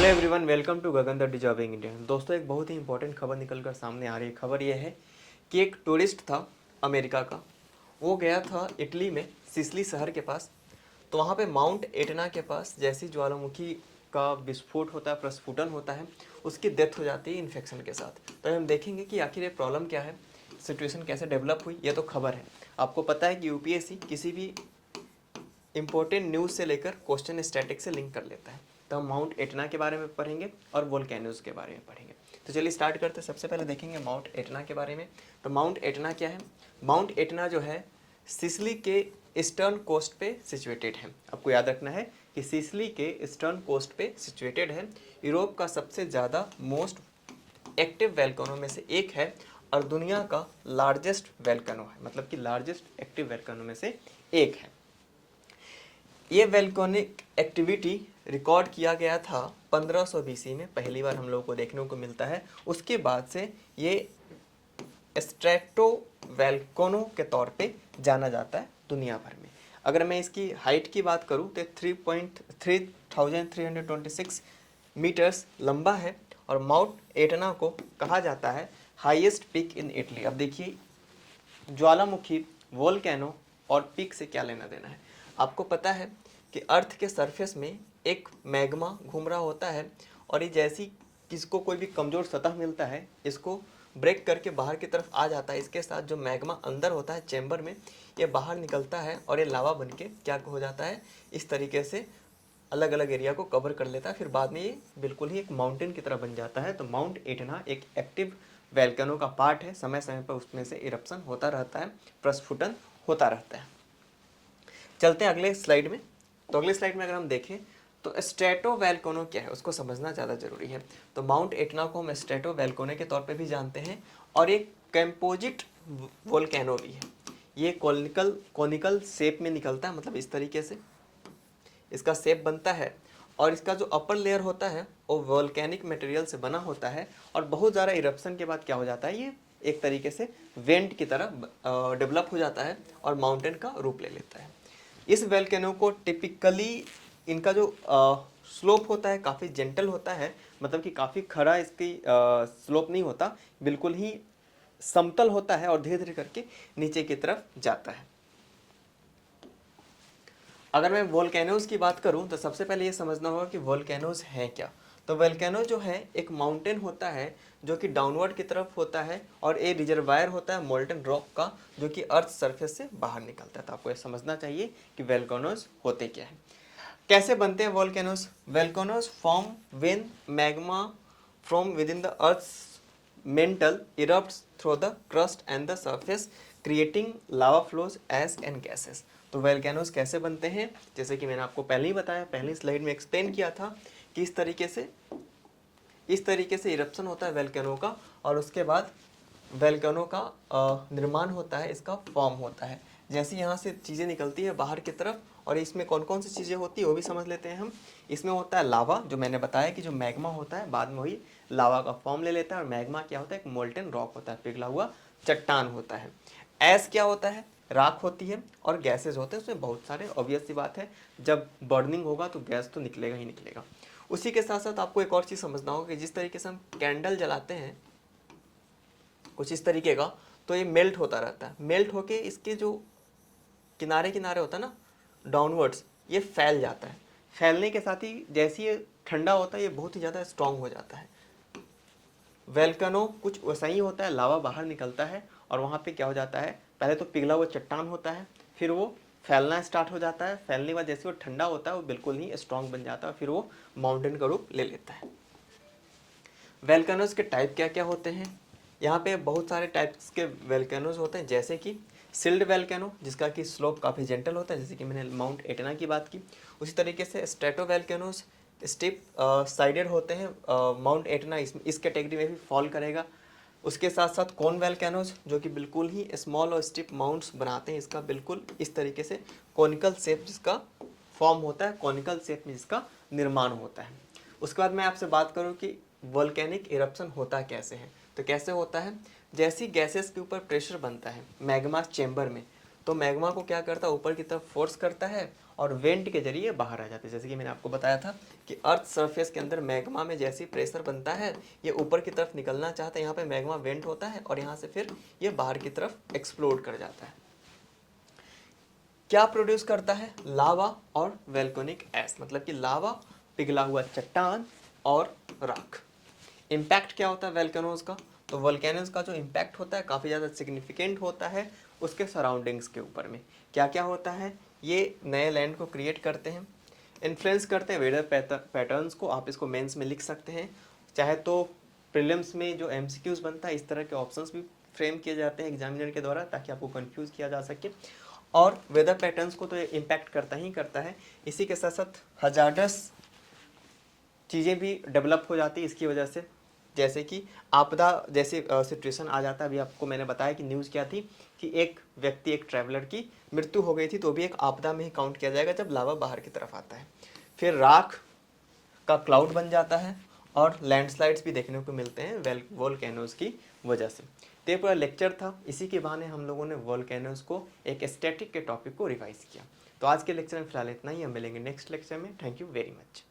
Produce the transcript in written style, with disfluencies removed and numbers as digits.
Hello everyone, welcome to Gagan the deserving India. दोस्तों, एक बहुत ही इंपॉर्टेंट खबर निकल कर सामने आ रही है। खबर यह है कि एक टूरिस्ट था अमेरिका का। वो गया था इटली में सिसिली शहर के पास। तो वहाँ पे माउंट एटना के पास जैसी ज्वालामुखी का विस्फोट होता है, प्रस्फुटन होता है, उसकी डेथ हो जाती है इन्फेक्शन के साथ। तो हम देखेंगे कि आखिर ये प्रॉब्लम क्या है, सिचुएशन कैसे डेवलप हुई। ये तो खबर है। आपको पता है कि यूपीएससी किसी भी इंपॉर्टेंट न्यूज़ से लेकर क्वेश्चन स्टैटिक से लिंक कर लेता है। तो हम माउंट एटना के बारे में पढ़ेंगे और वोल्केनोज के बारे में पढ़ेंगे। तो चलिए स्टार्ट करते हैं। सबसे पहले देखेंगे माउंट एटना के बारे में। तो माउंट एटना क्या है? माउंट एटना जो है सिसिली के ईस्टर्न कोस्ट पे सिचुएटेड है। आपको याद रखना है कि सिसिली के ईस्टर्न कोस्ट पे सिचुएटेड है। यूरोप का सबसे ज़्यादा मोस्ट एक्टिव वैल्कनो में से एक है और दुनिया का लार्जेस्ट वैल्कनो है, मतलब कि लार्जेस्ट एक्टिव वैल्कनो में से एक है। ये वैल्कोनिक एक्टिविटी रिकॉर्ड किया गया था 1500 बीसी में, पहली बार हम लोगों को देखने को मिलता है। उसके बाद से ये स्ट्रेटो वैल्कोनो के तौर पे जाना जाता है दुनिया भर में। अगर मैं इसकी हाइट की बात करूँ तो 3.3326 मीटर्स लंबा है और माउंट एटना को कहा जाता है हाईएस्ट पीक इन इटली। अब देखिए, ज्वालामुखी, वोल्केनो और पीक से क्या लेना देना है। आपको पता है कि अर्थ के सरफेस में एक मैग्मा घूम रहा होता है और ये जैसी किसको कोई भी कमज़ोर सतह मिलता है, इसको ब्रेक करके बाहर की तरफ आ जाता है। इसके साथ जो मैग्मा अंदर होता है चैम्बर में, ये बाहर निकलता है और ये लावा बन के क्या हो जाता है, इस तरीके से अलग अलग एरिया को कवर कर लेता है। फिर बाद में ये बिल्कुल ही एक माउंटेन की तरह बन जाता है। तो माउंट एटना एक एक्टिव वैल्केनो का पार्ट है। समय समय पर उसमें से इरप्शन होता रहता है, प्रस्फुटन होता रहता है। चलते हैं अगले स्लाइड में। तो अगले स्लाइड में अगर हम देखें तो स्ट्रेटो वैल्केनो क्या है, उसको समझना ज़्यादा जरूरी है। तो माउंट एटना को हम स्ट्रेटो वैल्केनो के तौर पे भी जानते हैं और एक कंपोजिट वोल्केनो भी है। ये कॉनिकल शेप में निकलता है, मतलब इस तरीके से इसका शेप बनता है और इसका जो अपर लेयर होता है वो वोल्केनिक मटेरियल से बना होता है और बहुत ज़्यादा इरप्शन के बाद क्या हो जाता है, ये एक तरीके से वेंट की तरह डेवलप हो जाता है और माउंटेन का रूप ले लेता है। इस वोल्केनो को टिपिकली इनका जो स्लोप होता है काफ़ी जेंटल होता है, मतलब कि काफ़ी खड़ा इसकी स्लोप नहीं होता, बिल्कुल ही समतल होता है और धीरे धीरे करके नीचे की तरफ जाता है। अगर मैं वोल्केनोज की बात करूं तो सबसे पहले ये समझना होगा कि वोल्केनोज हैं क्या। तो वोल्केनो जो है एक माउंटेन होता है जो कि डाउनवर्ड की तरफ होता है और ये रिजर्वायर होता है मोल्टन रॉक का, जो कि अर्थ सरफेस से बाहर निकलता है। तो आपको ये समझना चाहिए कि वोल्केनोज होते क्या हैं। कैसे बनते हैं volcanoes? Volcanoes form when magma from with in the earth mantle erupts through the crust and the surface creating lava flows as and gases। तो वोल्केनोज कैसे बनते हैं, जैसे कि मैंने आपको पहले ही बताया, पहली स्लाइड में एक्सप्लेन किया था कि इस तरीके से इरप्शन होता है वोल्केनो का और उसके बाद वोल्केनो का निर्माण होता है, इसका फॉर्म होता है। जैसे यहाँ से चीज़ें निकलती है बाहर की तरफ और इसमें कौन कौन सी चीज़ें होती है वो भी समझ लेते हैं हम। इसमें होता है लावा, जो मैंने बताया कि जो मैग्मा होता है बाद में वही लावा का फॉर्म ले लेता है। और मैग्मा क्या होता है, एक मोल्टन रॉक होता है, पिघला हुआ चट्टान होता है। ऐस क्या होता है, राख होती है। और गैसेज होते हैं, उसमें बहुत सारे, ऑब्वियस सी बात है, जब बर्निंग होगा तो गैस तो निकलेगा ही निकलेगा। उसी के साथ साथ आपको एक और चीज़ समझना होगा कि जिस तरीके से हम कैंडल जलाते हैं कुछ इस तरीके का, तो ये मेल्ट होता रहता है। मेल्ट होके इसके जो किनारे किनारे होता है ना, डाउनवर्ड्स, ये फैल जाता है। फैलने के साथ ही जैसे ये ठंडा होता है ये बहुत ही ज़्यादा स्ट्रांग हो जाता है। वोल्केनो कुछ वैसा ही होता है, लावा बाहर निकलता है और वहाँ पे क्या हो जाता है, पहले तो पिघला हुआ चट्टान होता है, फिर वो फैलना स्टार्ट हो जाता है। फैलने के बाद जैसे वो ठंडा होता है वो बिल्कुल ही स्ट्रांग बन जाता है, फिर वो माउंटेन का रूप ले लेता है। वोल्केनोज के टाइप क्या क्या होते हैं? यहाँ पे बहुत सारे टाइप्स के वोल्केनोज होते हैं, जैसे कि सिल्ड वोल्केनो, जिसका कि स्लोप काफ़ी जेंटल होता है, जैसे कि मैंने माउंट एटना की बात की। उसी तरीके से स्ट्रेटो वोल्केनोज स्टिप साइडेड होते हैं। माउंट एटना इस कैटेगरी में भी फॉल करेगा। उसके साथ साथ कोन वोल्केनोज, जो कि बिल्कुल ही स्मॉल और स्टिप माउंट्स बनाते हैं, इसका बिल्कुल इस तरीके से कॉनिकल शेप जिसका फॉर्म होता है, कॉनिकल शेप में जिसका निर्माण होता है। उसके बाद मैं आपसे बात करूँ कि वोल्केनिक इरप्शन होता कैसे है। तो कैसे होता है, जैसी गैसेस के ऊपर प्रेशर बनता है मैग्मा चेंबर में, तो मैग्मा को क्या करता है, ऊपर की तरफ फोर्स करता है और वेंट के जरिए बाहर आ जाते हैं। जैसे कि मैंने आपको बताया था कि अर्थ सरफेस के अंदर मैग्मा में जैसे प्रेशर बनता है, ये ऊपर की तरफ निकलना चाहता है, यहाँ पे मैग्मा वेंट होता है और यहाँ से फिर ये बाहर की तरफ एक्सप्लोड कर जाता है। क्या प्रोड्यूस करता है? लावा और वोल्केनिक ऐश, मतलब कि लावा, पिघला हुआ चट्टान और राख। इम्पैक्ट क्या होता है वोल्केनोज का? तो वोल्केनोज का जो इम्पैक्ट होता है काफ़ी ज़्यादा सिग्निफिकेंट होता है उसके सराउंडिंग्स के ऊपर में। क्या क्या होता है? ये नए लैंड को क्रिएट करते हैं, इन्फ्लुएंस करते हैं वेदर पैटर्न्स को। आप इसको मेंस में लिख सकते हैं, चाहे तो प्रीलिम्स में जो एमसीक्यूज बनता है इस तरह के ऑप्शंस भी फ्रेम किए जाते हैं एग्जामिनर के द्वारा ताकि आपको कंफ्यूज किया जा सके। और वेदर पैटर्न्स को तो ये इम्पैक्ट करता ही करता है, इसी के साथ साथ हजार्डस चीज़ें भी डेवलप हो जाती है इसकी वजह से। जैसे कि आपदा जैसे सिचुएशन आ जाता है। अभी आपको मैंने बताया कि न्यूज़ क्या थी कि एक व्यक्ति, एक ट्रैवलर की मृत्यु हो गई थी, तो भी एक आपदा में ही काउंट किया जाएगा जब लावा बाहर की तरफ आता है। फिर राख का क्लाउड बन जाता है और लैंडस्लाइड्स भी देखने को मिलते हैं वोल्केनोज की वजह से। तो ये पूरा लेक्चर था, इसी के बहाने हम लोगों ने वोल्केनोज को एक स्टैटिक के टॉपिक को रिवाइज किया। तो आज के लेक्चर में फिलहाल इतना ही, हम मिलेंगे नेक्स्ट लेक्चर में। Thank you very much.